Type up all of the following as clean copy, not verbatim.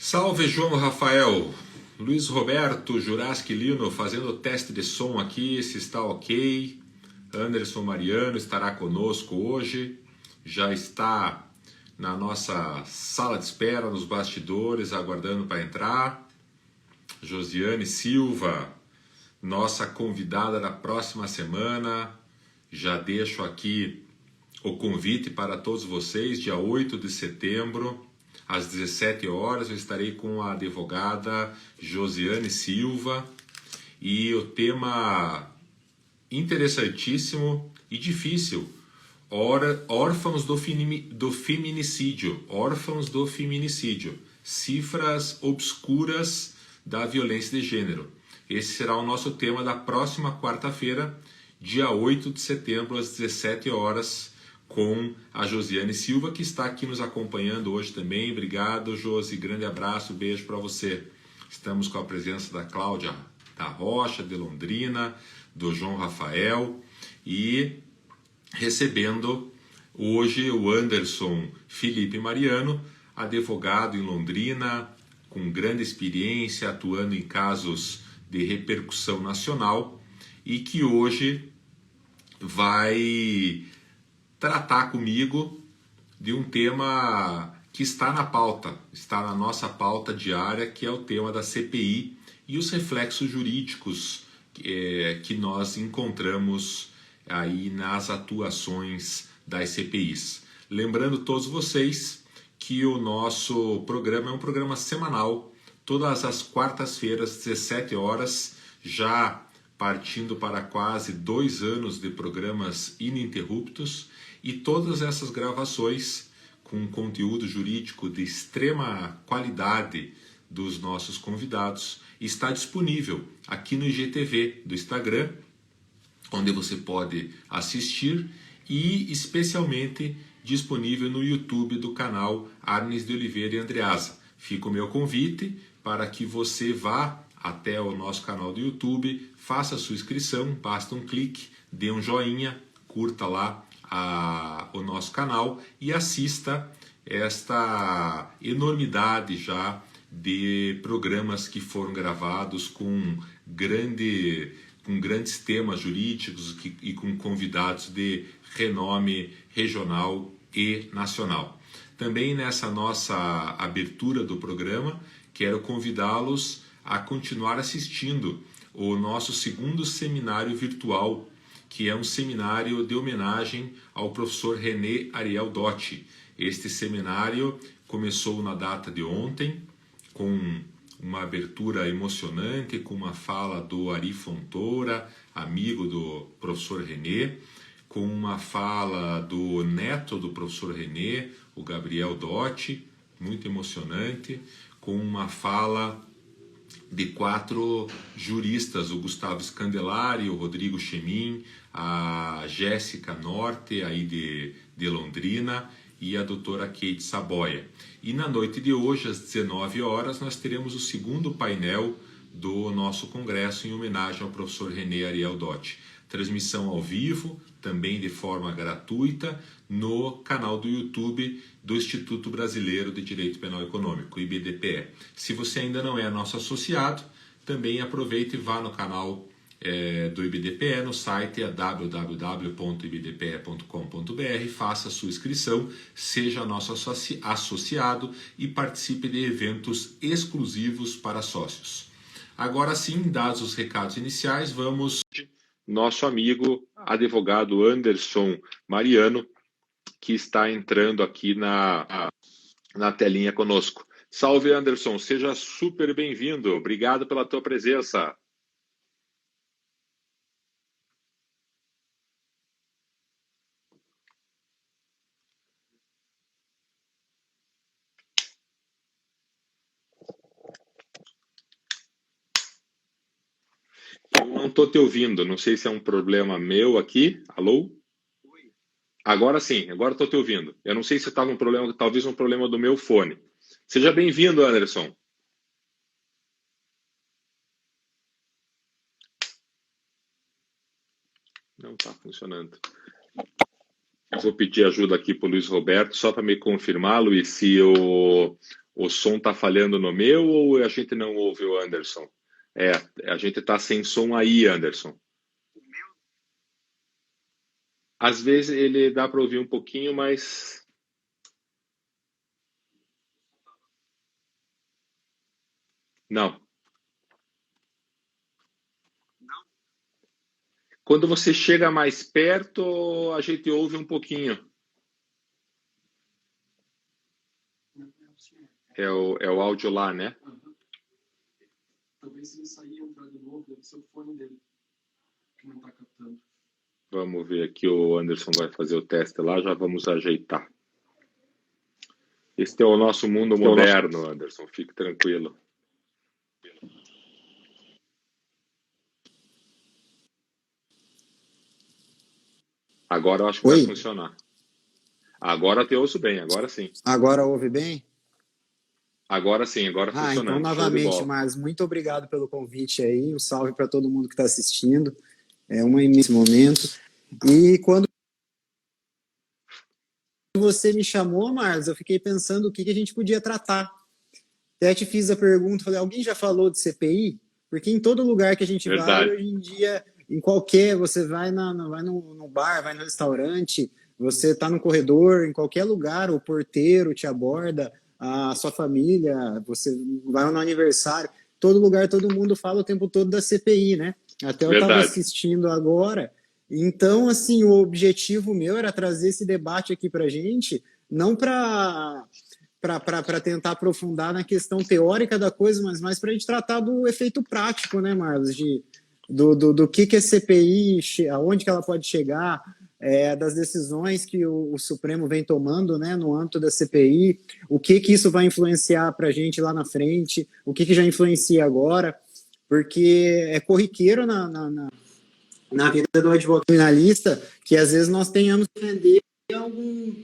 Salve João Rafael, Luiz Roberto, Jurassic Lino fazendo o teste de som aqui, se está ok. Anderson Mariano estará conosco hoje, já está na nossa sala de espera, nos bastidores, aguardando para entrar. Josiane Silva, nossa convidada da próxima semana, já deixo aqui o convite para todos vocês, dia 8 de setembro, às 17 horas, eu estarei com a advogada Josiane Silva e o tema interessantíssimo e difícil, órfãos do feminicídio, cifras obscuras da violência de gênero. Esse será o nosso tema da próxima quarta-feira, dia 8 de setembro, às 17 horas, com a Josiane Silva, que está aqui nos acompanhando hoje também. Obrigado, Josi. Grande abraço, beijo para você. Estamos com a presença da Cláudia da Rocha, de Londrina, do João Rafael e recebendo hoje o Anderson Felipe Mariano, advogado em Londrina, com grande experiência, atuando em casos de repercussão nacional e que hoje vai tratar comigo de um tema que está na pauta, está na nossa pauta diária, que é o tema da CPI e os reflexos jurídicos que nós encontramos aí nas atuações das CPIs. Lembrando todos vocês que o nosso programa é um programa semanal, todas as quartas-feiras, 17 horas, já partindo para quase 2 anos de programas ininterruptos, e todas essas gravações com conteúdo jurídico de extrema qualidade dos nossos convidados está disponível aqui no IGTV do Instagram, onde você pode assistir, e especialmente disponível no YouTube do canal Arnes de Oliveira e Andreasa. Fica o meu convite para que você vá até o nosso canal do YouTube, faça a sua inscrição, basta um clique, dê um joinha, curta lá o nosso canal e assista esta enormidade já de programas que foram gravados com grandes temas jurídicos e com convidados de renome regional e nacional. Também nessa nossa abertura do programa, quero convidá-los a continuar assistindo o nosso segundo seminário virtual, que é um seminário de homenagem ao professor René Ariel Dotti. Este seminário começou na data de ontem, com uma abertura emocionante, com uma fala do Ari Fontoura, amigo do professor René, com uma fala do neto do professor René, o Gabriel Dotti, muito emocionante, com uma fala de 4 juristas, o Gustavo Scandelari, o Rodrigo Chemin, a Jéssica Norte, aí de Londrina, e a doutora Kate Saboia. E na noite de hoje, às 19 horas, nós teremos o segundo painel do nosso congresso em homenagem ao professor René Ariel Dotti. Transmissão ao vivo, também de forma gratuita, no canal do YouTube do Instituto Brasileiro de Direito Penal Econômico, IBDPE. Se você ainda não é nosso associado, também aproveite e vá no canal do IBDPE, no site é www.ibdpe.com.br, faça a sua inscrição, seja nosso associado e participe de eventos exclusivos para sócios. Agora sim, dados os recados iniciais, vamos... Nosso amigo advogado Anderson Mariano, que está entrando aqui na telinha conosco. Salve, Anderson, seja super bem-vindo. Obrigado pela tua presença. Eu não estou te ouvindo, não sei se é um problema meu aqui. Alô? Agora sim, agora estou te ouvindo. Eu não sei se estava um problema, talvez um problema do meu fone. Seja bem-vindo, Anderson. Não está funcionando. Eu vou pedir ajuda aqui para o Luiz Roberto, só para me confirmar, Luiz, se O som está falhando no meu ou a gente não ouve o Anderson? A gente está sem som aí, Anderson. Às vezes ele dá para ouvir um pouquinho, mas não. Quando você chega mais perto, a gente ouve um pouquinho. É o áudio lá, né? Talvez se ele sair e entrar de novo, deve ser o fone dele que não está captando. Vamos ver aqui, o Anderson vai fazer o teste lá, já vamos ajeitar. Este é o nosso mundo moderno, Anderson, fique tranquilo. Agora eu acho que vai funcionar. Agora te ouço bem, agora sim. Agora ouve bem? Agora sim, agora funcionando. Então, novamente, Marlos, muito obrigado pelo convite aí. Um salve para todo mundo que está assistindo. É um imenso momento. E quando você me chamou, Marlos, eu fiquei pensando o que a gente podia tratar. Até te fiz a pergunta, falei, alguém já falou de CPI? Porque em todo lugar que a gente vai, hoje em dia, em qualquer, você vai, vai no bar, vai no restaurante, você está no corredor, em qualquer lugar, o porteiro te aborda, a sua família, você vai no aniversário, todo lugar, todo mundo fala o tempo todo da CPI, né? Até eu estava assistindo agora. Então, assim, o objetivo meu era trazer esse debate aqui para a gente, não para tentar aprofundar na questão teórica da coisa, mas mais para a gente tratar do efeito prático, né, Marlos? Do que a CPI, aonde que ela pode chegar, das decisões que o Supremo vem tomando, né, no âmbito da CPI, o que isso vai influenciar para a gente lá na frente, o que já influencia agora, porque é corriqueiro na vida do advogado criminalista que às vezes nós tenhamos que defender algum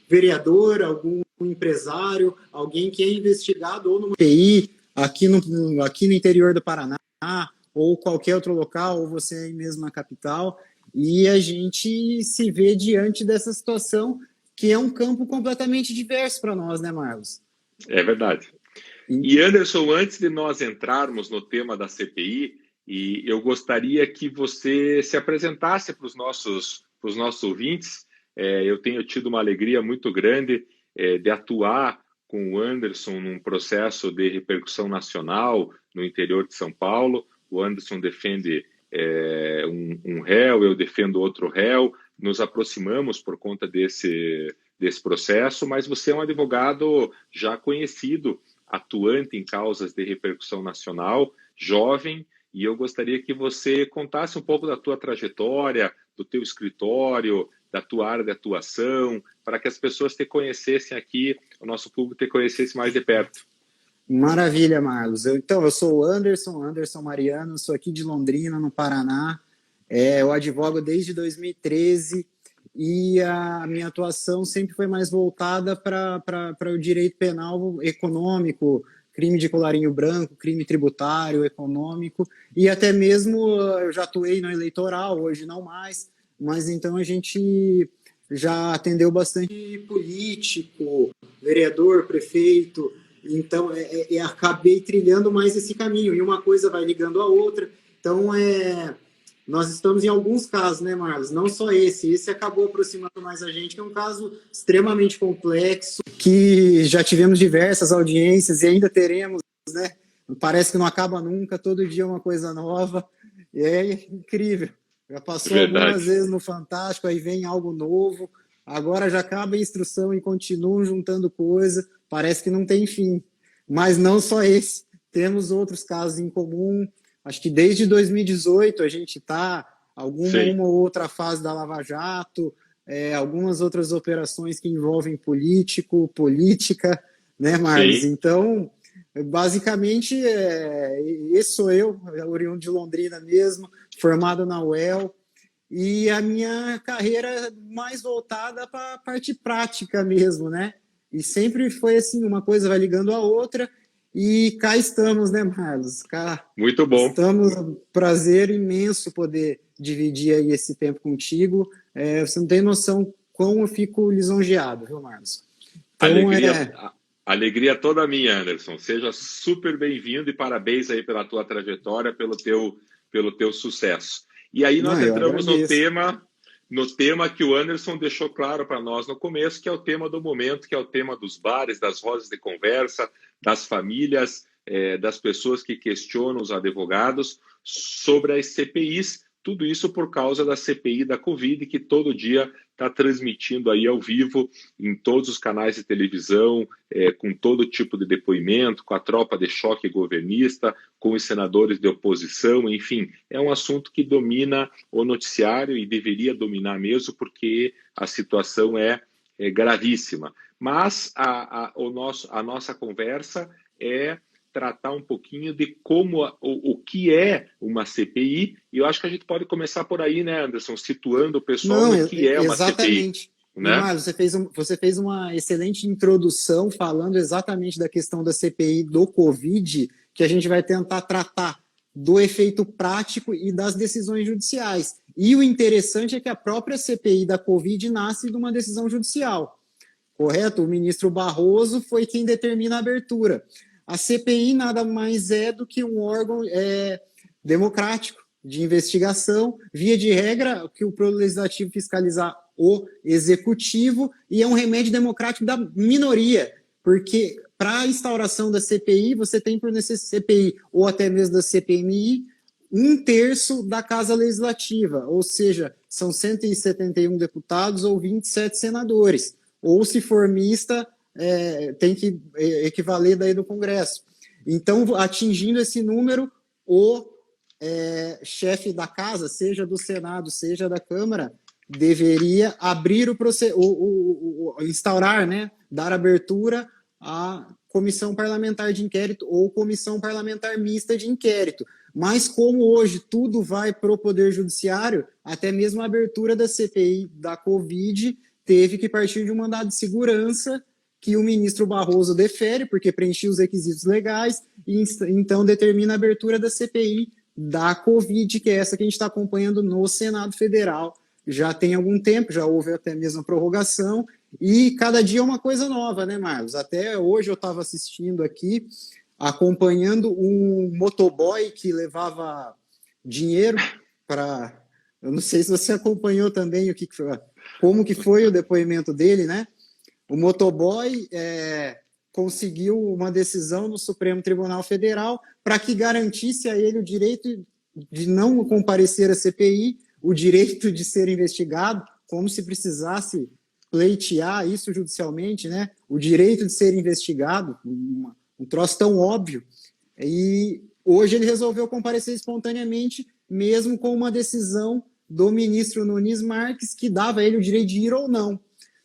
vereador, algum empresário, alguém que é investigado ou numa CPI aqui no interior do Paraná, ou qualquer outro local, ou você aí mesmo na capital, e a gente se vê diante dessa situação que é um campo completamente diverso para nós, né, Marlos? É verdade. E Anderson, antes de nós entrarmos no tema da CPI, eu gostaria que você se apresentasse para os nossos ouvintes. Eu tenho tido uma alegria muito grande de atuar com o Anderson num processo de repercussão nacional no interior de São Paulo. O Anderson defende um réu, eu defendo outro réu. Nos aproximamos por conta desse processo, mas você é um advogado já conhecido, atuante em causas de repercussão nacional, jovem, e eu gostaria que você contasse um pouco da tua trajetória, do teu escritório, da tua área de atuação, para que as pessoas te conhecessem aqui, o nosso público te conhecesse mais de perto. Maravilha, Marlos. Então, eu sou o Anderson Mariano, sou aqui de Londrina, no Paraná. Eu advogo desde 2013 e a minha atuação sempre foi mais voltada para o direito penal econômico, crime de colarinho branco, crime tributário, econômico, e até mesmo eu já atuei no eleitoral, hoje não mais, mas então a gente já atendeu bastante político, vereador, prefeito, então acabei trilhando mais esse caminho, e uma coisa vai ligando a outra, então nós estamos em alguns casos, né, Marlos? Não só esse acabou aproximando mais a gente, que é um caso extremamente complexo, que já tivemos diversas audiências e ainda teremos, né? Parece que não acaba nunca, todo dia é uma coisa nova, e é incrível. Já passou algumas vezes no Fantástico, aí vem algo novo, agora já acaba a instrução e continuam juntando coisa, parece que não tem fim. Mas não só esse, temos outros casos em comum. Acho que desde 2018 a gente está uma ou outra fase da Lava Jato, algumas outras operações que envolvem política, né, Marlos? Sim. Então, basicamente, esse sou eu, oriundo de Londrina mesmo, formado na UEL, e a minha carreira mais voltada para a parte prática mesmo, né? E sempre foi assim, uma coisa vai ligando a outra, e cá estamos, né, Marlos? Muito bom. Estamos, prazer imenso poder dividir aí esse tempo contigo. Você não tem noção como eu fico lisonjeado, viu, Marlos? Então, Alegria toda minha, Anderson. Seja super bem-vindo e parabéns aí pela tua trajetória, pelo teu sucesso. E aí nós Não, eu entramos agradeço. no tema que o Anderson deixou claro para nós no começo, que é o tema do momento, que é o tema dos bares, das rodas de conversa, das famílias, das pessoas que questionam os advogados sobre as CPIs, tudo isso por causa da CPI da Covid, que todo dia está transmitindo aí ao vivo em todos os canais de televisão, com todo tipo de depoimento, com a tropa de choque governista, com os senadores de oposição, enfim, é um assunto que domina o noticiário e deveria dominar mesmo, porque a situação é gravíssima. Mas a nossa conversa é tratar um pouquinho de o que é uma CPI, e eu acho que a gente pode começar por aí, né, Anderson, situando o pessoal Não, no que é uma CPI. exatamente. E, Né? Marlos, você fez uma excelente introdução falando exatamente da questão da CPI do Covid, que a gente vai tentar tratar do efeito prático e das decisões judiciais. E o interessante é que a própria CPI da Covid nasce de uma decisão judicial, correto? O ministro Barroso foi quem determina a abertura. A CPI nada mais é do que um órgão democrático de investigação, via de regra, que o Poder Legislativo fiscalizar o Executivo, e é um remédio democrático da minoria, porque para a instauração da CPI, você tem por necessidade CPI, ou até mesmo da CPMI, 1/3 da Casa Legislativa, ou seja, são 171 deputados ou 27 senadores, ou se for mista, tem que equivaler daí do Congresso. Então, atingindo esse número, o chefe da casa, seja do Senado, seja da Câmara, deveria abrir instaurar, né, dar abertura à comissão parlamentar de inquérito ou comissão parlamentar mista de inquérito. Mas como hoje tudo vai para o Poder Judiciário, até mesmo a abertura da CPI da Covid teve que partir de um mandado de segurança que o ministro Barroso defere, porque preenchia os requisitos legais, e então determina a abertura da CPI da Covid, que é essa que a gente está acompanhando no Senado Federal. Já tem algum tempo, já houve até mesmo a prorrogação, e cada dia é uma coisa nova, né, Marlos? Até hoje eu estava assistindo aqui, acompanhando um motoboy que levava dinheiro para... Eu não sei se você acompanhou também como que foi o depoimento dele, né? O motoboy conseguiu uma decisão no Supremo Tribunal Federal para que garantisse a ele o direito de não comparecer à CPI, o direito de ser investigado, como se precisasse pleitear isso judicialmente, né? O direito de ser investigado, um troço tão óbvio. E hoje ele resolveu comparecer espontaneamente, mesmo com uma decisão do ministro Nunes Marques, que dava a ele o direito de ir ou não.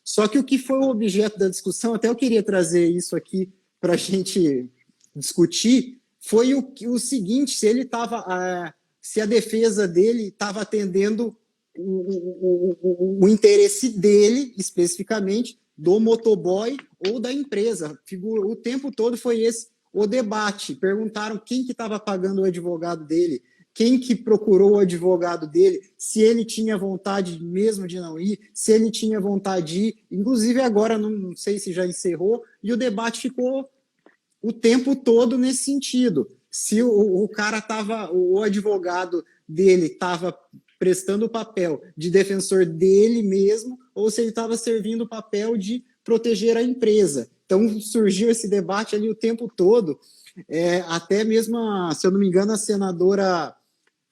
Só que o que foi o objeto da discussão, até eu queria trazer isso aqui para a gente discutir, foi o seguinte: se ele estava, se a defesa dele estava atendendo o interesse dele, especificamente, do motoboy ou da empresa. O tempo todo foi esse o debate. Perguntaram quem que estava pagando o advogado dele, quem que procurou o advogado dele, se ele tinha vontade mesmo de não ir, se ele tinha vontade de ir. Inclusive agora, não sei se já encerrou, e o debate ficou o tempo todo nesse sentido. Se o cara estava, o advogado dele estava prestando o papel de defensor dele mesmo, ou se ele estava servindo o papel de proteger a empresa. Então surgiu esse debate ali o tempo todo, até mesmo, se eu não me engano, a senadora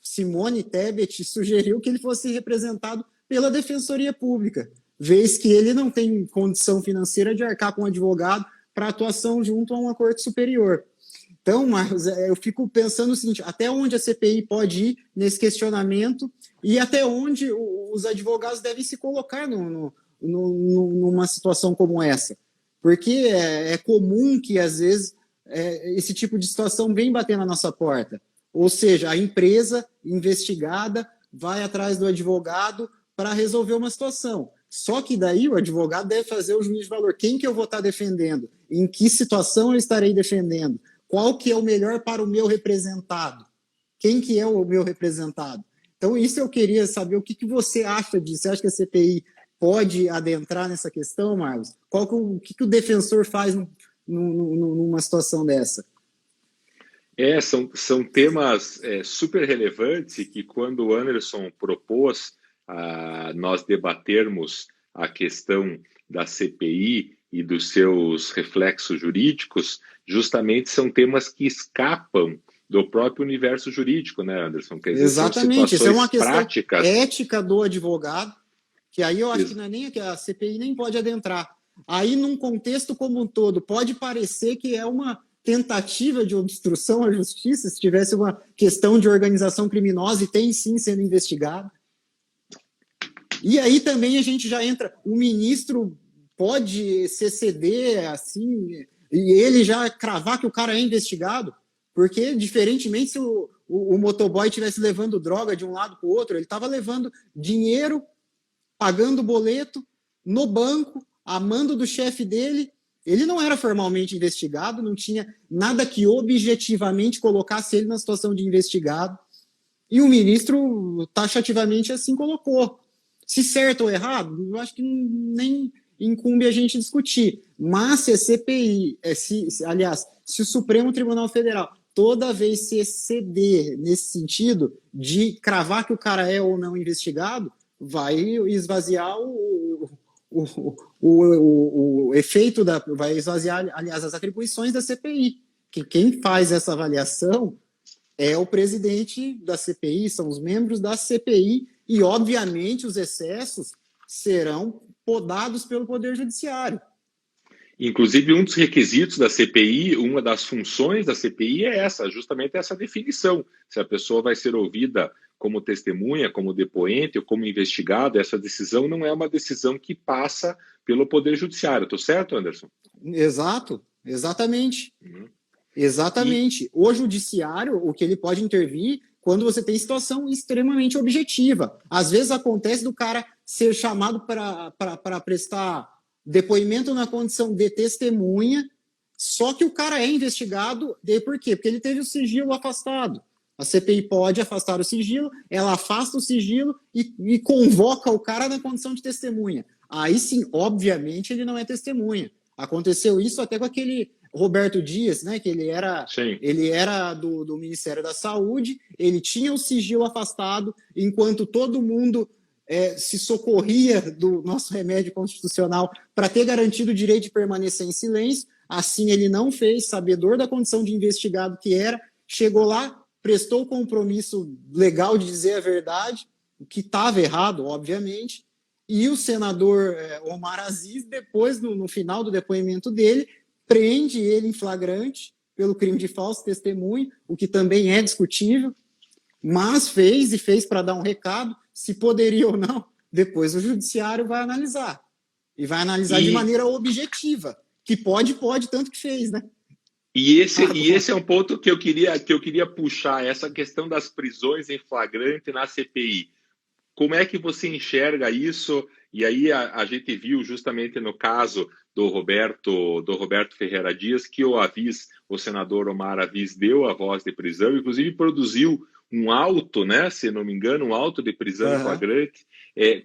Simone Tebet sugeriu que ele fosse representado pela Defensoria Pública, vez que ele não tem condição financeira de arcar com um advogado para atuação junto a uma corte superior. Então, Marcos, eu fico pensando o seguinte: até onde a CPI pode ir nesse questionamento e até onde os advogados devem se colocar numa situação como essa? Porque é comum que, às vezes, esse tipo de situação vem bater na nossa porta. Ou seja, a empresa investigada vai atrás do advogado para resolver uma situação. Só que daí o advogado deve fazer o juízo de valor. Quem que eu vou estar defendendo? Em que situação eu estarei defendendo? Qual que é o melhor para o meu representado? Quem que é o meu representado? Então, isso eu queria saber, o que você acha disso? Você acha que a CPI pode adentrar nessa questão, Marlos? O que o defensor faz numa situação dessa? São temas super relevantes e que quando o Anderson propôs a nós debatermos a questão da CPI e dos seus reflexos jurídicos, justamente são temas que escapam do próprio universo jurídico, né, Anderson? Quer dizer, Exatamente, isso é uma questão práticas. Ética do advogado, que aí eu acho que não é nem que a CPI nem pode adentrar. Aí, num contexto como um todo, pode parecer que é uma tentativa de obstrução à justiça, se tivesse uma questão de organização criminosa, e tem sim sendo investigado. E aí também a gente já entra, o ministro pode se exceder assim, e ele já cravar que o cara é investigado, porque diferentemente se o motoboy estivesse levando droga de um lado para o outro, ele estava levando dinheiro, pagando boleto, no banco, a mando do chefe dele. Ele não era formalmente investigado, não tinha nada que objetivamente colocasse ele na situação de investigado. E o ministro taxativamente assim colocou. Se certo ou errado, eu acho que nem incumbe a gente discutir. Mas se a CPI, aliás, se o Supremo Tribunal Federal toda vez se exceder nesse sentido de cravar que o cara é ou não investigado, vai esvaziar o efeito vai esvaziar, aliás, as atribuições da CPI, que quem faz essa avaliação é o presidente da CPI, são os membros da CPI, e obviamente os excessos serão podados pelo Poder Judiciário. Inclusive, um dos requisitos da CPI, uma das funções da CPI é justamente essa definição. Se a pessoa vai ser ouvida como testemunha, como depoente ou como investigado, essa decisão não é uma decisão que passa pelo Poder Judiciário. Estou certo, Anderson? Exato, exatamente. Exatamente. O Judiciário, o que ele pode intervir quando você tem situação extremamente objetiva. Às vezes acontece do cara ser chamado para prestar depoimento na condição de testemunha, só que o cara é investigado. Por quê? Porque ele teve o sigilo afastado. A CPI pode afastar o sigilo, ela afasta o sigilo e convoca o cara na condição de testemunha. Aí sim, obviamente, ele não é testemunha. Aconteceu isso até com aquele Roberto Dias, né, que ele era do Ministério da Saúde, ele tinha o sigilo afastado, enquanto todo mundo se socorria do nosso remédio constitucional para ter garantido o direito de permanecer em silêncio. Assim ele não fez, sabedor da condição de investigado que era, chegou lá, prestou o compromisso legal de dizer a verdade, o que estava errado, obviamente, e o senador Omar Aziz, depois, no final do depoimento dele, prende ele em flagrante pelo crime de falso testemunho, o que também é discutível, mas fez para dar um recado, se poderia ou não, depois o judiciário vai analisar. E vai analisar de maneira objetiva, que pode, tanto que fez, né? E esse é um ponto que eu queria puxar, essa questão das prisões em flagrante na CPI. Como é que você enxerga isso? E aí a gente viu justamente no caso do Roberto Ferreira Dias, que o senador Omar Aziz deu a voz de prisão, inclusive produziu um auto, né, se não me engano, um auto de prisão em flagrante.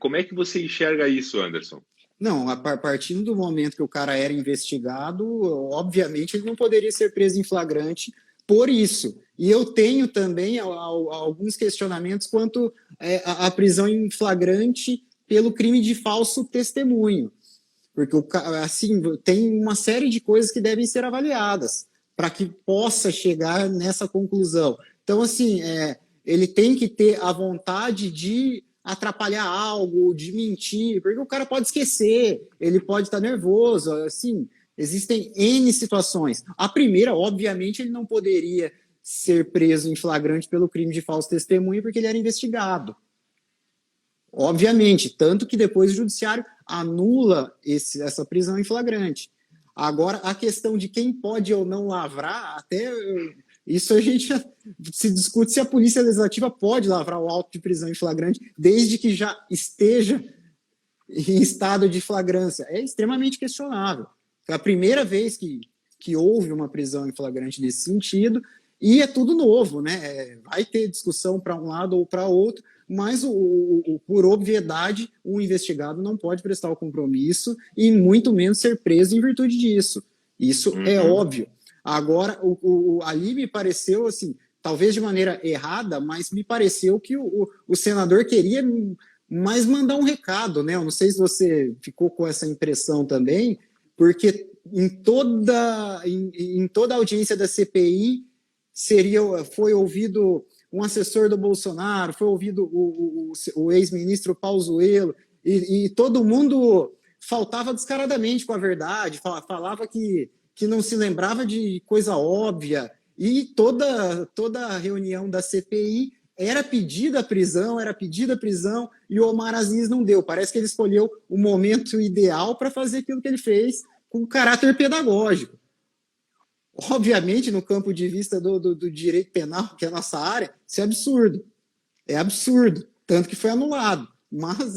Como é que você enxerga isso, Anderson? Não, a partir do momento que o cara era investigado, obviamente ele não poderia ser preso em flagrante por isso. E eu tenho também alguns questionamentos quanto à prisão em flagrante pelo crime de falso testemunho. Porque assim, tem uma série de coisas que devem ser avaliadas para que possa chegar nessa conclusão. Então, assim, ele tem que ter a vontade de atrapalhar algo, de mentir, porque o cara pode esquecer, ele pode estar nervoso, assim, existem N situações. A primeira, obviamente, ele não poderia ser preso em flagrante pelo crime de falso testemunho porque ele era investigado. Obviamente, tanto que depois o judiciário anula essa prisão em flagrante. Agora, a questão de quem pode ou não lavrar, até isso a gente se discute se a Polícia Legislativa pode lavrar o auto de prisão em flagrante, desde que já esteja em estado de flagrância. É extremamente questionável. É a primeira vez que houve uma prisão em flagrante nesse sentido, e é tudo novo, né? Vai ter discussão para um lado ou para outro, mas por obviedade, o investigado não pode prestar o compromisso e muito menos ser preso em virtude disso. Isso é óbvio. Agora, ali me pareceu, assim, talvez de maneira errada, mas me pareceu que o senador queria mais mandar um recado, né? Eu não sei se você ficou com essa impressão também, porque em toda a audiência da CPI foi ouvido um assessor do Bolsonaro, foi ouvido o ex-ministro Pazuello, e todo mundo faltava descaradamente com a verdade, falava que não se lembrava de coisa óbvia, e toda reunião da CPI era pedida a prisão, e o Omar Aziz não deu. Parece que ele escolheu o momento ideal para fazer aquilo que ele fez com caráter pedagógico. Obviamente, no campo de vista do direito penal, que é a nossa área, isso é absurdo. É absurdo. Tanto que foi anulado. Mas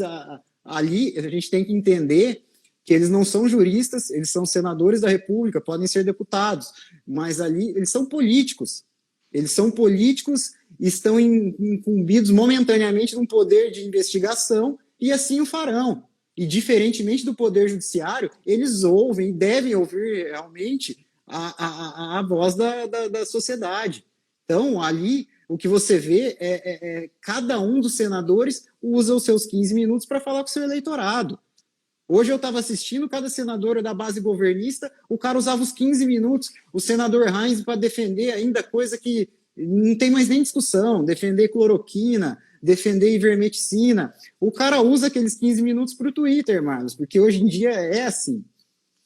ali a gente tem que entender que eles não são juristas, eles são senadores da República, podem ser deputados, mas ali eles são políticos. Eles são políticos e estão incumbidos momentaneamente de um poder de investigação e assim o farão. E diferentemente do Poder Judiciário, eles ouvem e devem ouvir realmente a voz da sociedade. Então, ali, o que você vê cada um dos senadores usa os seus 15 minutos para falar com o seu eleitorado. Hoje eu estava assistindo, cada senador da base governista, o cara usava os 15 minutos, o senador Heinz para defender ainda coisa que não tem mais nem discussão, defender cloroquina, defender ivermectina. O cara usa aqueles 15 minutos para o Twitter, Marlos, porque hoje em dia é assim.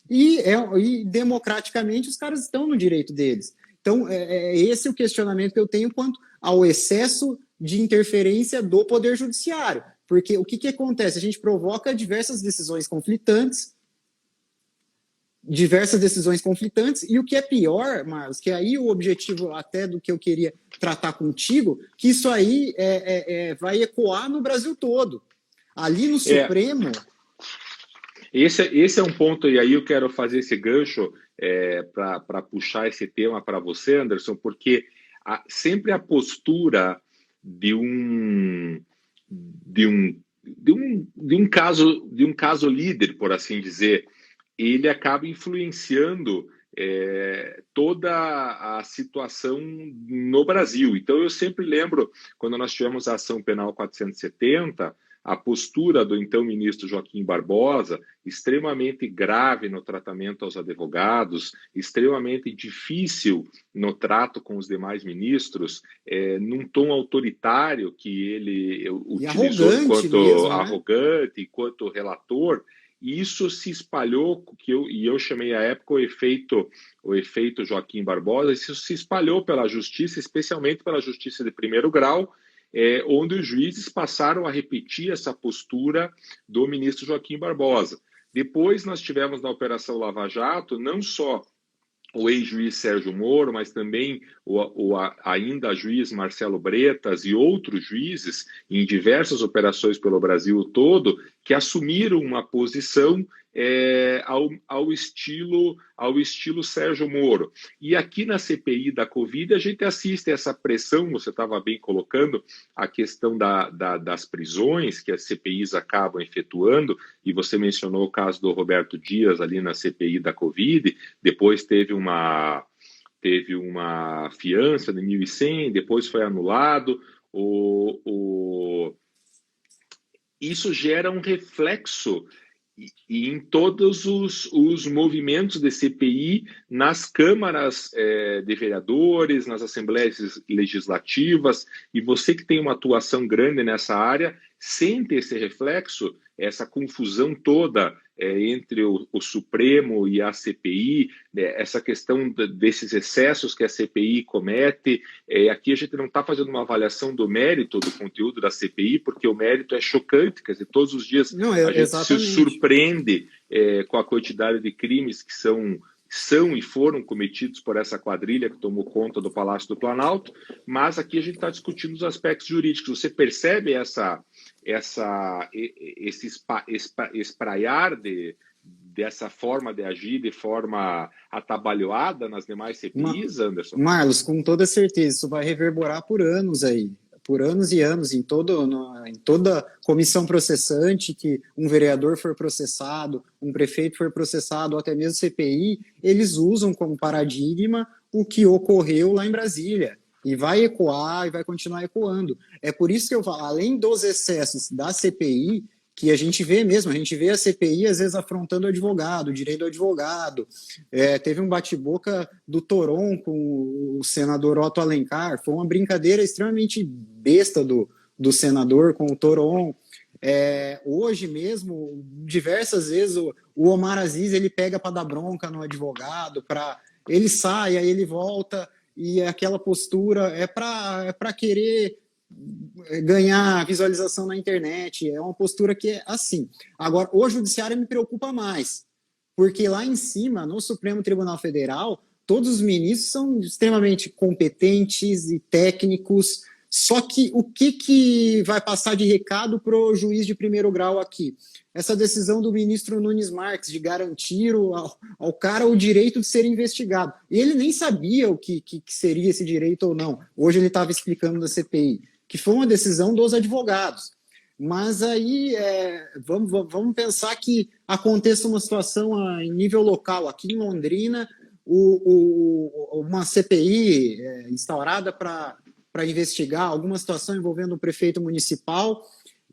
E democraticamente os caras estão no direito deles. Então, esse é o questionamento que eu tenho quanto ao excesso de interferência do Poder Judiciário. Porque o que acontece? A gente provoca diversas decisões conflitantes, e o que é pior, Marlos, que aí o objetivo até do que eu queria tratar contigo, que isso aí vai ecoar no Brasil todo. Ali no Supremo... Esse é um ponto, e aí eu quero fazer esse gancho para puxar esse tema para você, Anderson, porque sempre a postura de um caso líder, por assim dizer, ele acaba influenciando toda a situação no Brasil. Então, eu sempre lembro, quando nós tivemos a ação penal 470, a postura do então ministro Joaquim Barbosa, extremamente grave no tratamento aos advogados, extremamente difícil no trato com os demais ministros, num tom autoritário que ele utilizou enquanto arrogante, enquanto relator. E isso se espalhou, e eu chamei à época o efeito Joaquim Barbosa, isso se espalhou pela justiça, especialmente pela justiça de primeiro grau, onde os juízes passaram a repetir essa postura do ministro Joaquim Barbosa. Depois nós tivemos na Operação Lava Jato, não só o ex-juiz Sérgio Moro, mas também o ainda juiz Marcelo Bretas e outros juízes em diversas operações pelo Brasil todo, que assumiram uma posição ao estilo Sérgio Moro. E aqui na CPI da Covid a gente assiste essa pressão, você estava bem colocando a questão das prisões que as CPIs acabam efetuando, e você mencionou o caso do Roberto Dias ali na CPI da Covid, depois teve uma fiança de 1.100, depois foi anulado. Isso gera um reflexo e em todos os movimentos de CPI, nas câmaras de vereadores, nas assembleias legislativas, e você que tem uma atuação grande nessa área, sente esse reflexo, essa confusão toda entre o Supremo e a CPI, essa questão desses excessos que a CPI comete. Aqui a gente não está fazendo uma avaliação do mérito do conteúdo da CPI, porque o mérito é chocante, quer dizer, todos os dias a gente se surpreende com a quantidade de crimes que são e foram cometidos por essa quadrilha que tomou conta do Palácio do Planalto, mas aqui a gente está discutindo os aspectos jurídicos. Você percebe esse espraiar dessa forma de agir, de forma atabalhoada nas demais CPIs, Anderson? Marlos, com toda certeza, isso vai reverberar por anos aí. por anos e anos, em toda comissão processante, que um vereador for processado, um prefeito for processado, ou até mesmo CPI, eles usam como paradigma o que ocorreu lá em Brasília. E vai ecoar e vai continuar ecoando. É por isso que eu falo, além dos excessos da CPI, que a gente vê mesmo, a gente vê a CPI às vezes afrontando o advogado, o direito do advogado. Teve um bate-boca do Toron com o senador Otto Alencar, foi uma brincadeira extremamente besta do senador com o Toron. Hoje mesmo, diversas vezes, o Omar Aziz ele pega para dar bronca no advogado, ele sai, aí ele volta, e aquela postura é para querer ganhar visualização na internet, é uma postura que é assim. Agora, o judiciário me preocupa mais, porque lá em cima, no Supremo Tribunal Federal, todos os ministros são extremamente competentes e técnicos, só que o que vai passar de recado para o juiz de primeiro grau aqui? Essa decisão do ministro Nunes Marques de garantir ao cara o direito de ser investigado. E ele nem sabia o que seria esse direito ou não. Hoje ele estava explicando na CPI, que foi uma decisão dos advogados. Mas aí vamos pensar que aconteça uma situação em nível local. Aqui em Londrina, uma CPI instaurada para investigar alguma situação envolvendo um prefeito municipal,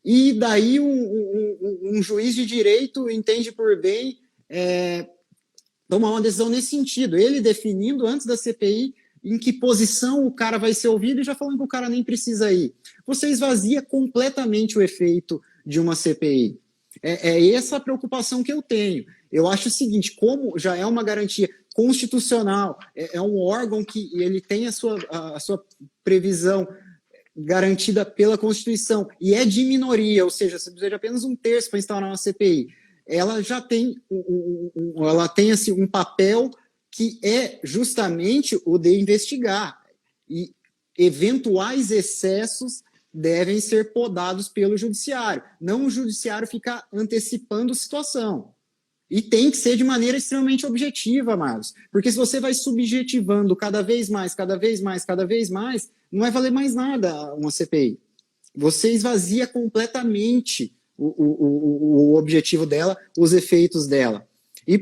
e daí um juiz de direito entende por bem tomar uma decisão nesse sentido, ele definindo antes da CPI em que posição o cara vai ser ouvido e já falando que o cara nem precisa ir. Você esvazia completamente o efeito de uma CPI. Essa a preocupação que eu tenho. Eu acho o seguinte, como já é uma garantia constitucional, é um órgão que ele tem a sua previsão garantida pela Constituição, e é de minoria, ou seja, você precisa de apenas um terço para instaurar uma CPI. Ela já tem ela tem assim, um papel que é justamente o de investigar, e eventuais excessos devem ser podados pelo judiciário, não o judiciário ficar antecipando a situação. E tem que ser de maneira extremamente objetiva, Marlos, porque se você vai subjetivando cada vez mais, não vai valer mais nada uma CPI. Você esvazia completamente o objetivo dela, os efeitos dela. E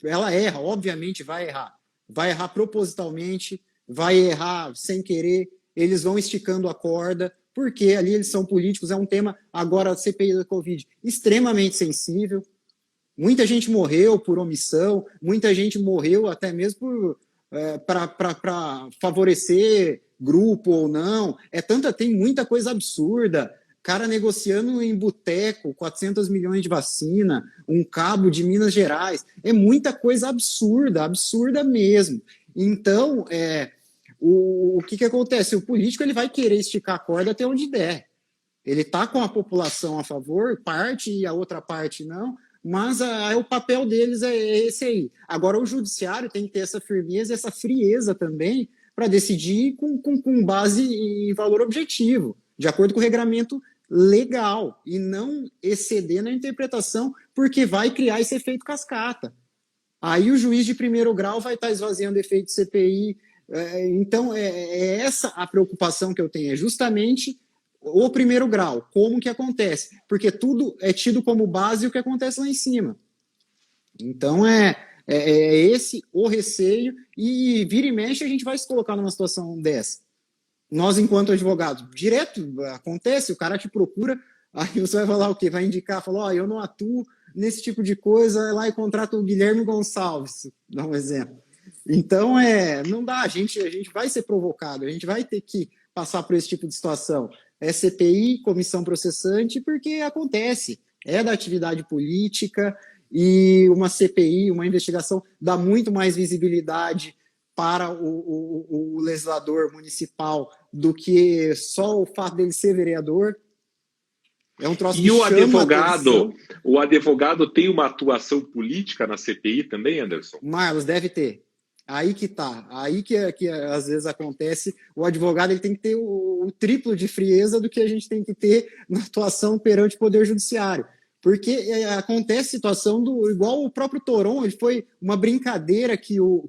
ela erra, obviamente vai errar propositalmente, vai errar sem querer, eles vão esticando a corda, porque ali eles são políticos, é um tema, agora a CPI da Covid, extremamente sensível. Muita gente morreu por omissão, muita gente morreu até mesmo para favorecer grupo ou não. Tem muita coisa absurda. Cara negociando em boteco 400 milhões de vacina, um cabo de Minas Gerais. É muita coisa absurda mesmo. Então, o que acontece? O político ele vai querer esticar a corda até onde der. Ele está com a população a favor, parte e a outra parte não, mas o papel deles é esse aí. Agora, o judiciário tem que ter essa firmeza, essa frieza também, para decidir com base em valor objetivo, de acordo com o regramento legal, e não exceder na interpretação, porque vai criar esse efeito cascata. Aí o juiz de primeiro grau vai estar esvaziando efeito CPI. Então, essa a preocupação que eu tenho, é justamente o primeiro grau, como que acontece, porque tudo é tido como base o que acontece lá em cima. Então esse o receio, e vira e mexe a gente vai se colocar numa situação dessa. Nós, enquanto advogados, direto acontece, o cara te procura, aí você vai falar o quê? Vai indicar, falar, eu não atuo nesse tipo de coisa, vai lá e contrata o Guilherme Gonçalves, dá um exemplo. Então, não dá, a gente vai ser provocado, a gente vai ter que passar por esse tipo de situação. CPI, comissão processante, porque acontece, é da atividade política, e uma CPI, uma investigação, dá muito mais visibilidade para o legislador municipal do que só o fato dele ser vereador. É um troço que chama atenção. O advogado tem uma atuação política na CPI também, Anderson? Marlos, deve ter. Aí que tá. Aí que às vezes acontece. O advogado ele tem que ter o triplo de frieza do que a gente tem que ter na atuação perante o Poder Judiciário. Porque acontece situação igual o próprio Toron, ele foi uma brincadeira que o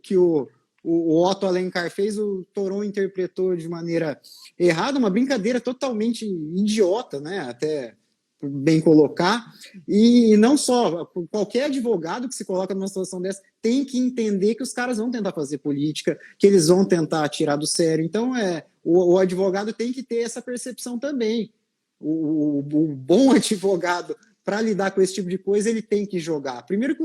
o Otto Alencar fez, o Toron interpretou de maneira errada, uma brincadeira totalmente idiota, né? Até bem colocar, e não só, qualquer advogado que se coloca numa situação dessa tem que entender que os caras vão tentar fazer política, que eles vão tentar tirar do sério. Então, o advogado tem que ter essa percepção também. O bom advogado, para lidar com esse tipo de coisa, ele tem que jogar. Primeiro que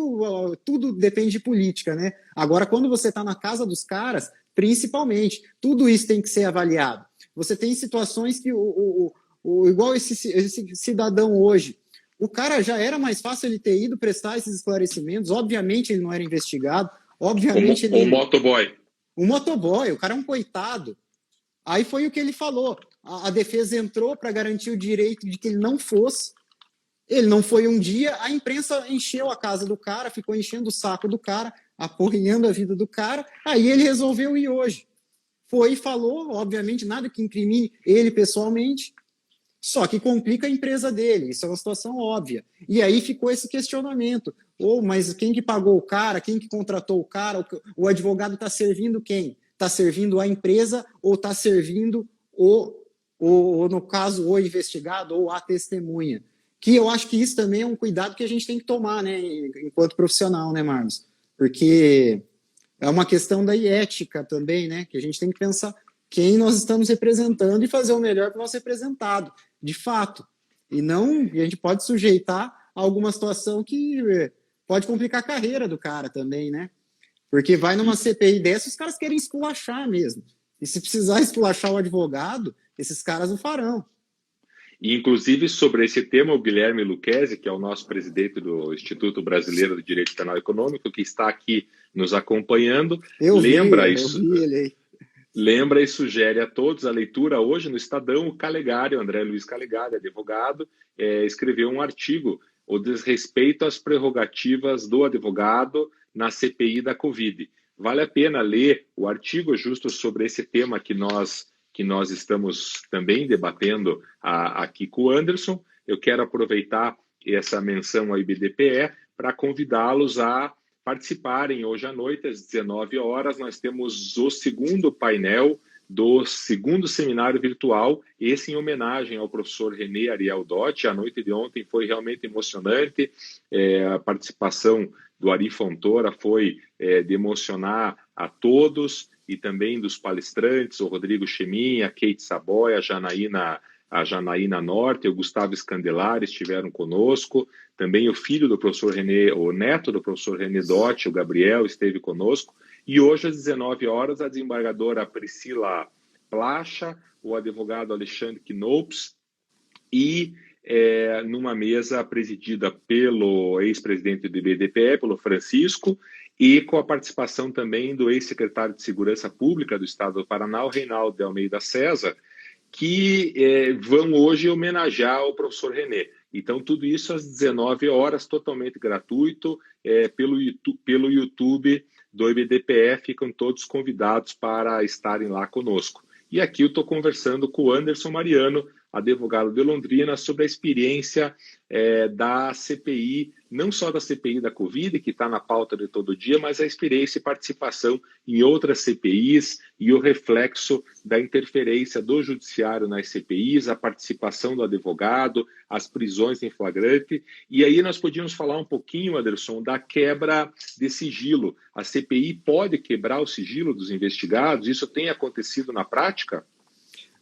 tudo depende de política, né? Agora, quando você está na casa dos caras, principalmente, tudo isso tem que ser avaliado. Você tem situações que igual esse cidadão hoje, o cara já era mais fácil ele ter ido prestar esses esclarecimentos, obviamente ele não era investigado, obviamente o motoboy. O motoboy, o cara é um coitado. Aí foi o que ele falou, a defesa entrou para garantir o direito de que ele não fosse, ele não foi um dia, a imprensa encheu a casa do cara, ficou enchendo o saco do cara, aporreando a vida do cara, aí ele resolveu ir hoje. Foi e falou, obviamente, nada que incrimine ele pessoalmente, só que complica a empresa dele, isso é uma situação óbvia. E aí ficou esse questionamento, mas quem que pagou o cara, quem que contratou o cara, o advogado está servindo quem? Está servindo a empresa ou está servindo, no caso, o investigado ou a testemunha? Que eu acho que isso também é um cuidado que a gente tem que tomar, né, enquanto profissional, né, Marlos? Porque é uma questão da ética também, né, que a gente tem que pensar quem nós estamos representando e fazer o melhor para o nosso representado, de fato. E a gente pode sujeitar a alguma situação que pode complicar a carreira do cara também, né? Porque vai numa CPI dessa, os caras querem esculachar mesmo. E se precisar esculachar o advogado, esses caras o farão. E, inclusive, sobre esse tema, o Guilherme Lucchesi, que é o nosso presidente do Instituto Brasileiro de Direito Penal Econômico, que está aqui nos acompanhando, lembra e sugere a todos a leitura hoje no Estadão. O Calegari, o André Luiz Calegari, advogado, escreveu um artigo, o desrespeito às prerrogativas do advogado na CPI da Covid. Vale a pena ler o artigo justo sobre esse tema que nós estamos também debatendo aqui com o Anderson. Eu quero aproveitar essa menção ao IBDPE para convidá-los a participarem hoje à noite, às 19 horas. Nós temos o segundo painel do segundo seminário virtual, esse em homenagem ao professor René Ariel Dotti. A noite de ontem foi realmente emocionante, a participação do Ari Fontoura foi de emocionar a todos, e também dos palestrantes, o Rodrigo Chemin, a Kate Saboia, a Janaína Norte, o Gustavo Scandelari estiveram conosco, também o filho do professor René, o neto do professor René Dotti, o Gabriel, esteve conosco, e hoje às 19 horas a desembargadora Priscila Placha, o advogado Alexandre Knopes, e numa mesa presidida pelo ex-presidente do IBDPE, pelo Francisco, e com a participação também do ex-secretário de Segurança Pública do Estado do Paraná, o Reinaldo de Almeida César, que vão hoje homenagear o professor René. Então, tudo isso às 19 horas, totalmente gratuito, pelo YouTube do IBDPE, ficam todos convidados para estarem lá conosco. E aqui eu estou conversando com o Anderson Mariano, advogado de Londrina, sobre a experiência da CPI, não só da CPI da Covid, que está na pauta de todo dia, mas a experiência e participação em outras CPIs e o reflexo da interferência do judiciário nas CPIs, a participação do advogado, as prisões em flagrante. E aí nós podíamos falar um pouquinho, Anderson, da quebra de sigilo. A CPI pode quebrar o sigilo dos investigados? Isso tem acontecido na prática?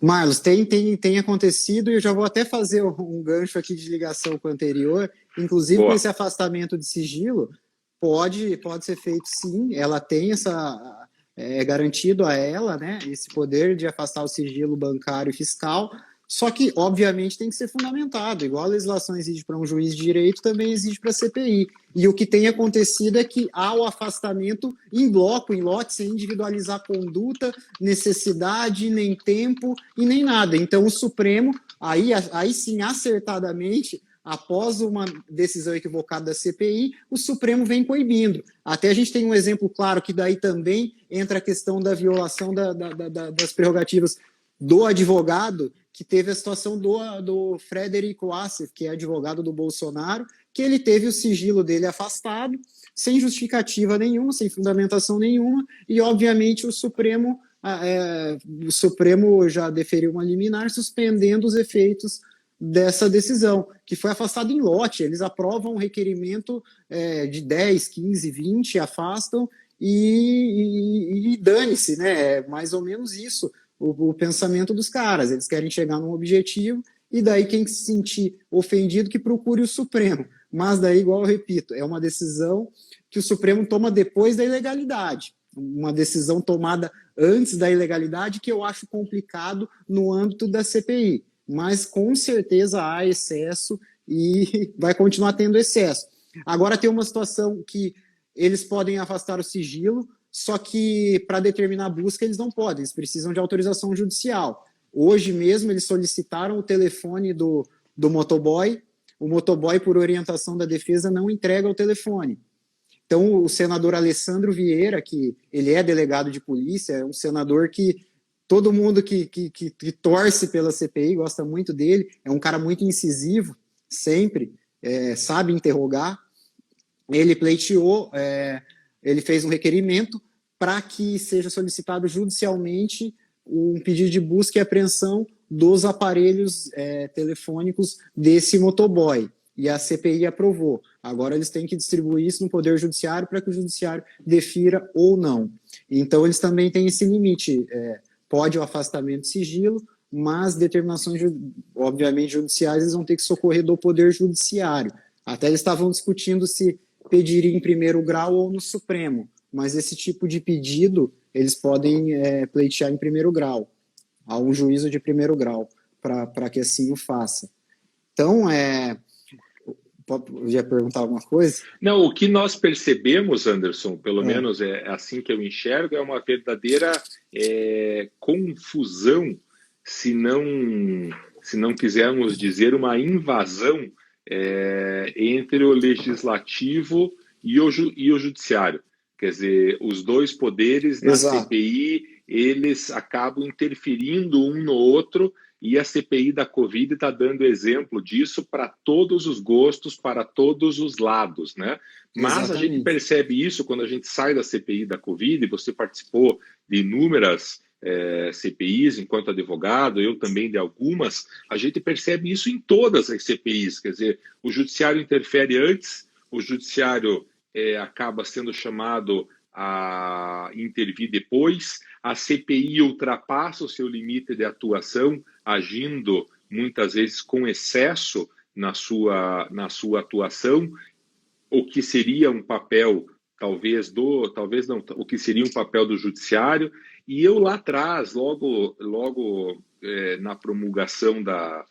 Marlos, tem acontecido, e eu já vou até fazer um gancho aqui de ligação com o anterior, inclusive com esse afastamento de sigilo, pode ser feito sim, ela tem garantido a ela, né, esse poder de afastar o sigilo bancário e fiscal, só que, obviamente, tem que ser fundamentado, igual a legislação exige para um juiz de direito, também exige para a CPI. E o que tem acontecido é que há o afastamento em bloco, em lote, sem individualizar conduta, necessidade, nem tempo e nem nada. Então, o Supremo, aí sim, acertadamente, após uma decisão equivocada da CPI, o Supremo vem coibindo. Até a gente tem um exemplo claro que daí também entra a questão da violação das prerrogativas do advogado, que teve a situação do Frederico Wassef, que é advogado do Bolsonaro, que ele teve o sigilo dele afastado, sem justificativa nenhuma, sem fundamentação nenhuma, e obviamente o Supremo já deferiu uma liminar suspendendo os efeitos dessa decisão, que foi afastado em lote. Eles aprovam um requerimento de 10, 15, 20, afastam e dane-se, né? É mais ou menos isso o pensamento dos caras. Eles querem chegar num objetivo e daí quem se sentir ofendido que procure o Supremo. Mas daí, igual eu repito, é uma decisão que o Supremo toma depois da ilegalidade. Uma decisão tomada antes da ilegalidade que eu acho complicado no âmbito da CPI. Mas com certeza há excesso e vai continuar tendo excesso. Agora tem uma situação que eles podem afastar o sigilo, só que para determinar a busca eles não podem, eles precisam de autorização judicial. Hoje mesmo eles solicitaram o telefone do motoboy, o motoboy, por orientação da defesa, não entrega o telefone. Então o senador Alessandro Vieira, que ele é delegado de polícia, é um senador que todo mundo que torce pela CPI gosta muito dele, é um cara muito incisivo, sempre, sabe interrogar. Ele pleiteou, ele fez um requerimento para que seja solicitado judicialmente um pedido de busca e apreensão dos aparelhos telefônicos desse motoboy. E a CPI aprovou. Agora eles têm que distribuir isso no Poder Judiciário para que o Judiciário defira ou não. Então eles também têm esse limite. Pode o afastamento de sigilo, mas determinações, obviamente, judiciais, eles vão ter que socorrer do Poder Judiciário. Até eles estavam discutindo se pediria em primeiro grau ou no Supremo, mas esse tipo de pedido eles podem pleitear em primeiro grau, a um juízo de primeiro grau, para que assim o faça. Então, eu ia perguntar alguma coisa? Não, o que nós percebemos, Anderson, pelo menos é assim que eu enxergo, é uma verdadeira confusão, se não quisermos dizer uma invasão entre o legislativo e o judiciário. Quer dizer, os dois poderes na CPI, eles acabam interferindo um no outro, e a CPI da Covid está dando exemplo disso para todos os gostos, para todos os lados, né? Mas a gente percebe isso quando a gente sai da CPI da Covid. Você participou de inúmeras CPIs enquanto advogado, eu também de algumas. A gente percebe isso em todas as CPIs, quer dizer, o judiciário interfere antes, o judiciário acaba sendo chamado a intervir depois, a CPI ultrapassa o seu limite de atuação, agindo muitas vezes com excesso na sua atuação, o que seria um papel o que seria um papel do judiciário. E eu lá atrás, logo na promulgação da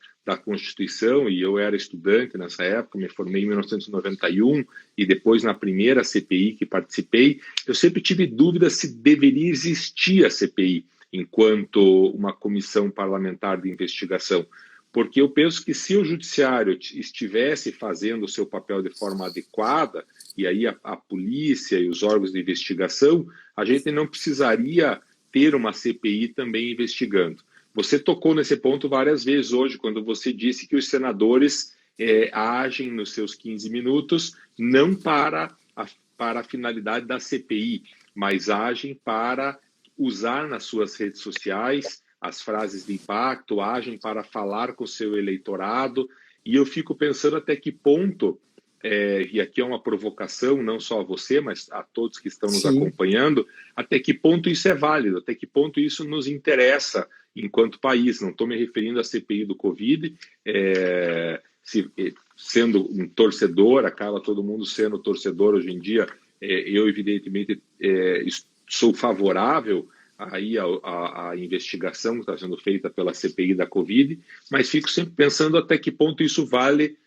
Constituição, e eu era estudante nessa época, me formei em 1991, e depois na primeira CPI que participei, eu sempre tive dúvida se deveria existir a CPI enquanto uma comissão parlamentar de investigação, porque eu penso que se o judiciário estivesse fazendo o seu papel de forma adequada, e aí a polícia e os órgãos de investigação, a gente não precisaria ter uma CPI também investigando. Você tocou nesse ponto várias vezes hoje, quando você disse que os senadores agem nos seus 15 minutos não para a finalidade da CPI, mas agem para usar nas suas redes sociais as frases de impacto, agem para falar com o seu eleitorado. E eu fico pensando até que ponto, e aqui é uma provocação não só a você, mas a todos que estão nos acompanhando, até que ponto isso é válido, até que ponto isso nos interessa enquanto país. Não estou me referindo à CPI do Covid, sendo um torcedor, acaba todo mundo sendo torcedor hoje em dia. Eu, evidentemente, sou favorável aí a investigação que está sendo feita pela CPI da Covid, mas fico sempre pensando até que ponto isso vale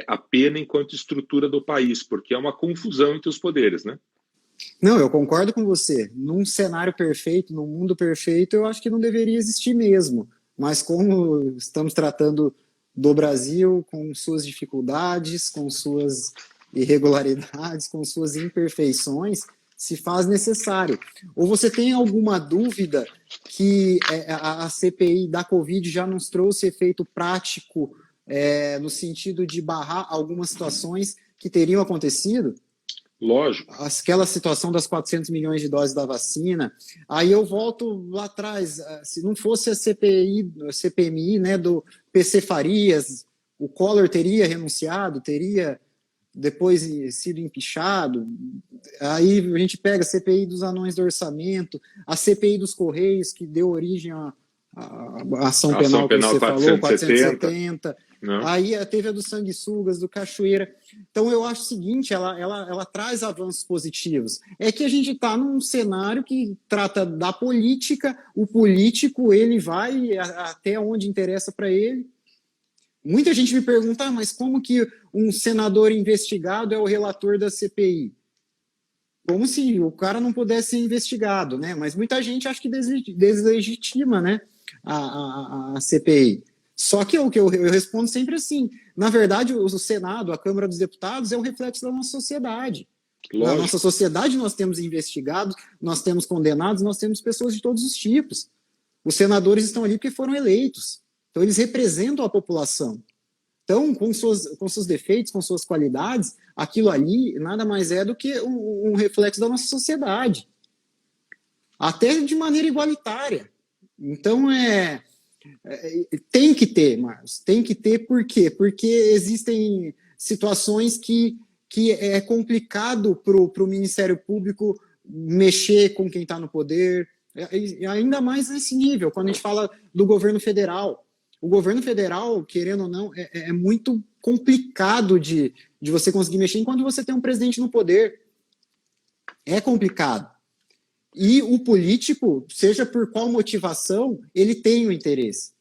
a pena enquanto estrutura do país, porque é uma confusão entre os poderes, né? Não, eu concordo com você. Num cenário perfeito, num mundo perfeito, eu acho que não deveria existir mesmo. Mas como estamos tratando do Brasil com suas dificuldades, com suas irregularidades, com suas imperfeições, se faz necessário. Ou você tem alguma dúvida que a CPI da Covid já nos trouxe efeito prático no sentido de barrar algumas situações que teriam acontecido? Lógico. Aquela situação das 400 milhões de doses da vacina. Aí eu volto lá atrás, se não fosse a CPMI, né, do PC Farias, o Collor teria renunciado, teria depois sido empichado. Aí a gente pega a CPI dos anões do orçamento, a CPI dos Correios, que deu origem à ação penal que você 470. falou, 470. Não. Aí teve a dos sanguessugas, do Cachoeira. Então eu acho o seguinte, ela traz avanços positivos. É que a gente está num cenário que trata da política, o político ele vai até onde interessa para ele. Muita gente me pergunta, mas como que um senador investigado é o relator da CPI? Como se o cara não pudesse ser investigado, né? Mas muita gente acha que deslegitima, né, a CPI. Só que eu respondo sempre assim, na verdade o Senado, a Câmara dos Deputados é um reflexo da nossa sociedade. Lógico. Na nossa sociedade nós temos investigados, nós temos condenados, nós temos pessoas de todos os tipos. Os senadores estão ali porque foram eleitos. Então eles representam a população. Então, com seus defeitos, com suas qualidades, aquilo ali nada mais é do que um reflexo da nossa sociedade. Até de maneira igualitária. Então, tem que ter, Marcos. Tem que ter por quê? Porque existem situações que é complicado para o Ministério Público mexer com quem está no poder, ainda mais nesse nível, quando a gente fala do governo federal. O governo federal, querendo ou não, é muito complicado de você conseguir mexer enquanto você tem um presidente no poder. É complicado. E o político, seja por qual motivação, ele tem o interesse.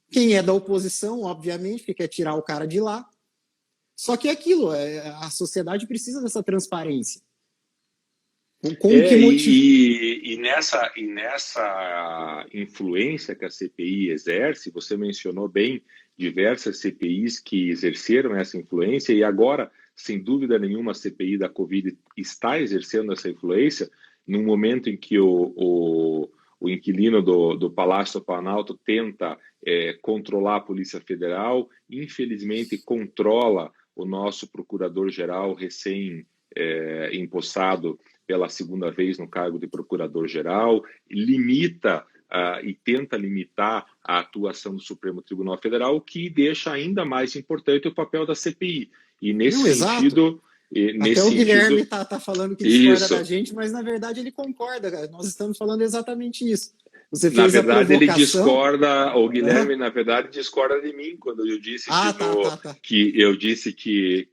Quem é da oposição, obviamente, quer tirar o cara de lá. Só que é aquilo, a sociedade precisa dessa transparência. E nessa influência que a CPI exerce, você mencionou bem diversas CPIs que exerceram essa influência e agora, sem dúvida nenhuma, a CPI da Covid está exercendo essa influência num momento em que o inquilino do Palácio do Planalto tenta controlar a Polícia Federal, infelizmente controla o nosso procurador-geral recém-empossado pela segunda vez no cargo de procurador-geral, limita e tenta limitar a atuação do Supremo Tribunal Federal, o que deixa ainda mais importante o papel da CPI. E nesse sentido... Até o Guilherme está falando que discorda da gente, mas na verdade ele concorda. Nós estamos falando exatamente isso. Você fez na verdade, a ele discorda, o Guilherme, na verdade, discorda de mim quando eu disse que eu disse que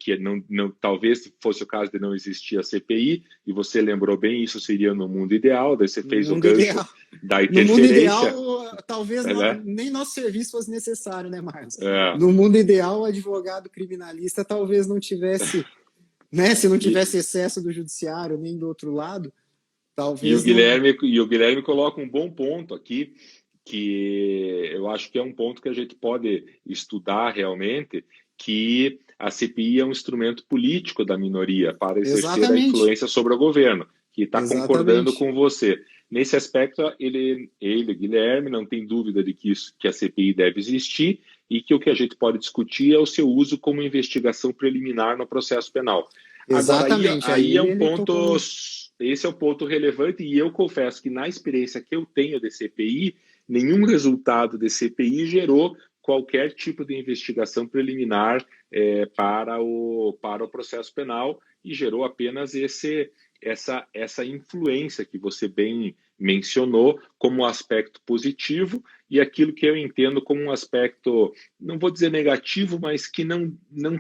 não, talvez fosse o caso de não existir a CPI, e você lembrou bem, isso seria no mundo ideal, daí você fez o gancho da interferência. No mundo ideal, talvez nem nosso serviço fosse necessário, né, Marcos? No mundo ideal, o advogado criminalista talvez não tivesse, né, se não tivesse excesso do judiciário nem do outro lado. E o Guilherme coloca um bom ponto aqui, que eu acho que é um ponto que a gente pode estudar realmente, que a CPI é um instrumento político da minoria para exercer a influência sobre o governo, que está concordando com você. Nesse aspecto, ele, Guilherme, não tem dúvida de que a CPI deve existir e que o que a gente pode discutir é o seu uso como investigação preliminar no processo penal. Exatamente. Agora, aí é um ponto... Esse é o ponto relevante e eu confesso que na experiência que eu tenho de CPI, nenhum resultado de CPI gerou qualquer tipo de investigação preliminar para o processo penal e gerou apenas essa influência que você bem mencionou como um aspecto positivo e aquilo que eu entendo como um aspecto, não vou dizer negativo, mas que não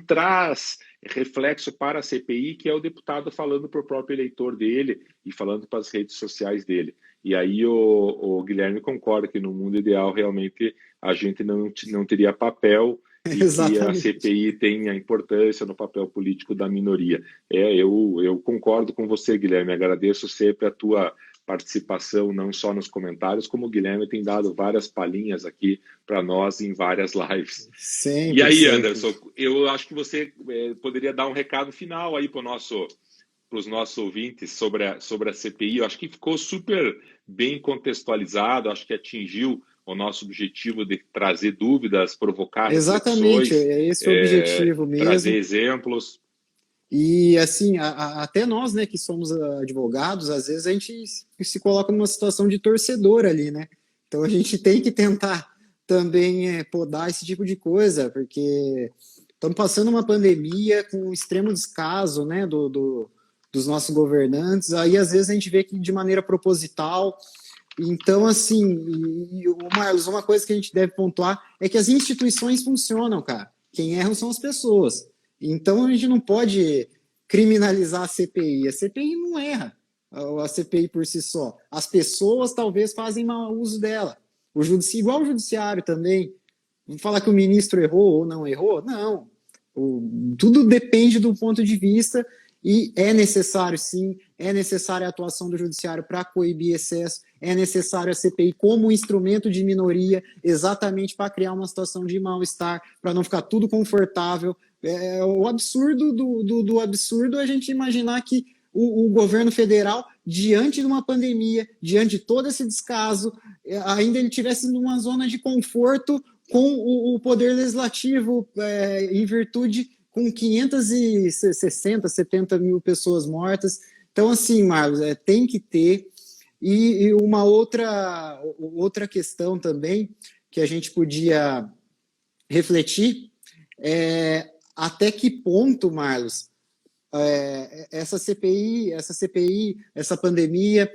traz reflexo para a CPI, que é o deputado falando para o próprio eleitor dele e falando para as redes sociais dele. E aí o Guilherme concorda que no mundo ideal realmente a gente não teria papel e que a CPI tem a importância no papel político da minoria. Eu concordo com você, Guilherme, agradeço sempre a tua participação, não só nos comentários, como o Guilherme tem dado várias palhinhas aqui para nós em várias lives. Sempre, e aí, Anderson, eu acho que você poderia dar um recado final aí para os nossos ouvintes sobre a CPI. Eu acho que ficou super bem contextualizado, acho que atingiu o nosso objetivo de trazer dúvidas, provocar Exatamente, reflexões, é esse o objetivo trazer mesmo. exemplos. E assim, até nós, né, que somos advogados, às vezes a gente se coloca numa situação de torcedor ali, né? Então a gente tem que tentar também podar esse tipo de coisa, porque estamos passando uma pandemia com um extremo descaso, né, dos nossos governantes. Aí às vezes a gente vê que de maneira proposital. Então, assim, Marlos, uma coisa que a gente deve pontuar é que as instituições funcionam, cara. Quem erram são as pessoas. Então, a gente não pode criminalizar a CPI. A CPI não erra, a CPI por si só. As pessoas talvez fazem mau uso dela. Igual o judiciário também. Vamos falar que o ministro errou ou não errou? Não. Tudo depende do ponto de vista e é necessário, sim, é necessária a atuação do judiciário para coibir excesso, é necessário a CPI como instrumento de minoria, exatamente para criar uma situação de mal-estar, para não ficar tudo confortável. O absurdo do absurdo é a gente imaginar que o governo federal, diante de uma pandemia, diante de todo esse descaso, ainda ele tivesse numa zona de conforto com o poder legislativo, em virtude com 560, 70 mil pessoas mortas. Então, assim, Marlos, tem que ter. E uma outra questão também que a gente podia refletir é até que ponto, Marlos, essa CPI, essa pandemia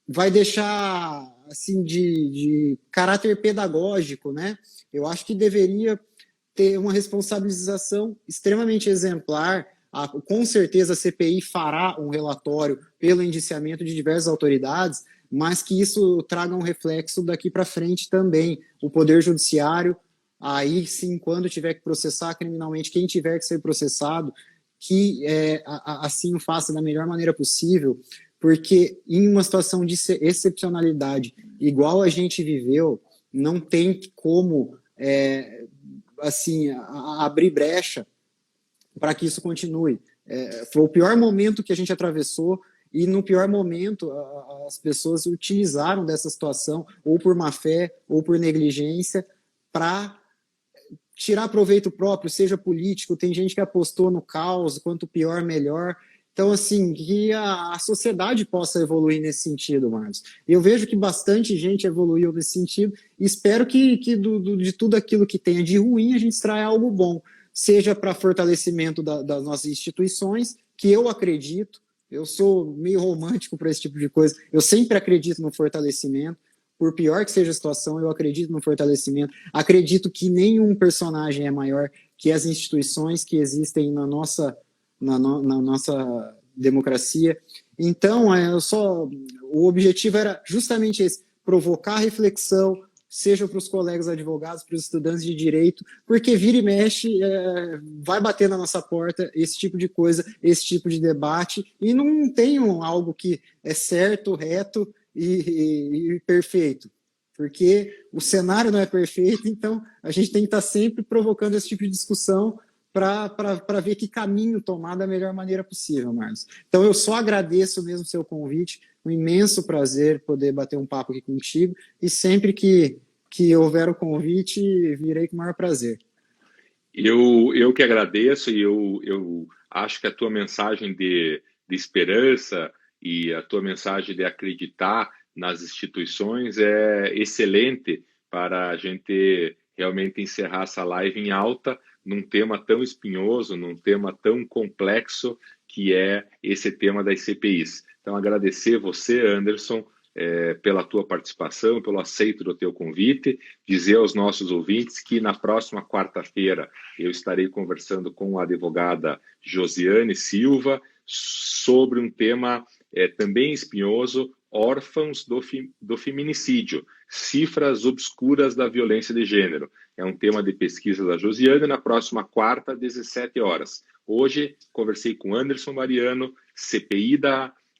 vai deixar assim de caráter pedagógico, né? Eu acho que deveria ter uma responsabilização extremamente exemplar. Com certeza a CPI fará um relatório pelo indiciamento de diversas autoridades, mas que isso traga um reflexo daqui para frente também. O Poder Judiciário, aí sim, quando tiver que processar criminalmente, quem tiver que ser processado, que assim o faça da melhor maneira possível, porque em uma situação de excepcionalidade igual a gente viveu, não tem como assim, abrir brecha para que isso continue. Foi o pior momento que a gente atravessou e no pior momento as pessoas utilizaram dessa situação ou por má fé ou por negligência para tirar proveito próprio, seja político. Tem gente que apostou no caos, quanto pior, melhor. Então, assim, que a sociedade possa evoluir nesse sentido, Marcos. Eu vejo que bastante gente evoluiu nesse sentido e espero que de tudo aquilo que tenha de ruim a gente extraia algo bom, seja para fortalecimento das nossas instituições, que eu acredito, eu sou meio romântico para esse tipo de coisa, eu sempre acredito no fortalecimento, por pior que seja a situação, eu acredito no fortalecimento, acredito que nenhum personagem é maior que as instituições que existem na nossa democracia. Então, o objetivo era justamente esse, provocar reflexão, seja para os colegas advogados, para os estudantes de direito, porque vira e mexe, vai bater na nossa porta esse tipo de coisa, esse tipo de debate, e não tem algo que é certo, reto e perfeito, porque o cenário não é perfeito, então a gente tem que estar sempre provocando esse tipo de discussão para ver que caminho tomar da melhor maneira possível, Marcos. Então, eu só agradeço mesmo o seu convite, um imenso prazer poder bater um papo aqui contigo, e sempre que houver o convite, virei com o maior prazer. Eu que agradeço, e eu acho que a tua mensagem de esperança e a tua mensagem de acreditar nas instituições é excelente para a gente realmente encerrar essa live em alta, num tema tão espinhoso, num tema tão complexo que é esse tema das CPIs. Então, agradecer você, Anderson, pela tua participação, pelo aceito do teu convite, dizer aos nossos ouvintes que na próxima quarta-feira eu estarei conversando com a advogada Josiane Silva sobre um tema também espinhoso, órfãos do feminicídio, cifras obscuras da violência de gênero. É um tema de pesquisa da Josiane, na próxima quarta, às 17 horas. Hoje, conversei com Anderson Mariano, CPI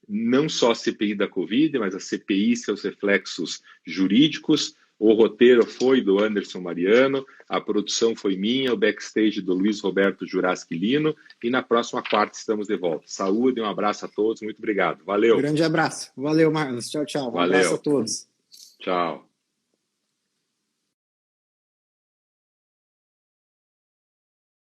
não só a CPI da Covid, mas a CPI e seus reflexos jurídicos, O roteiro foi do Anderson Mariano, a produção foi minha, o backstage do Luiz Roberto Juraski Lino, e na próxima quarta estamos de volta. Saúde, um abraço a todos, muito obrigado. Valeu. Grande abraço. Valeu, Marlos. Tchau, tchau. Um abraço a todos. Tchau.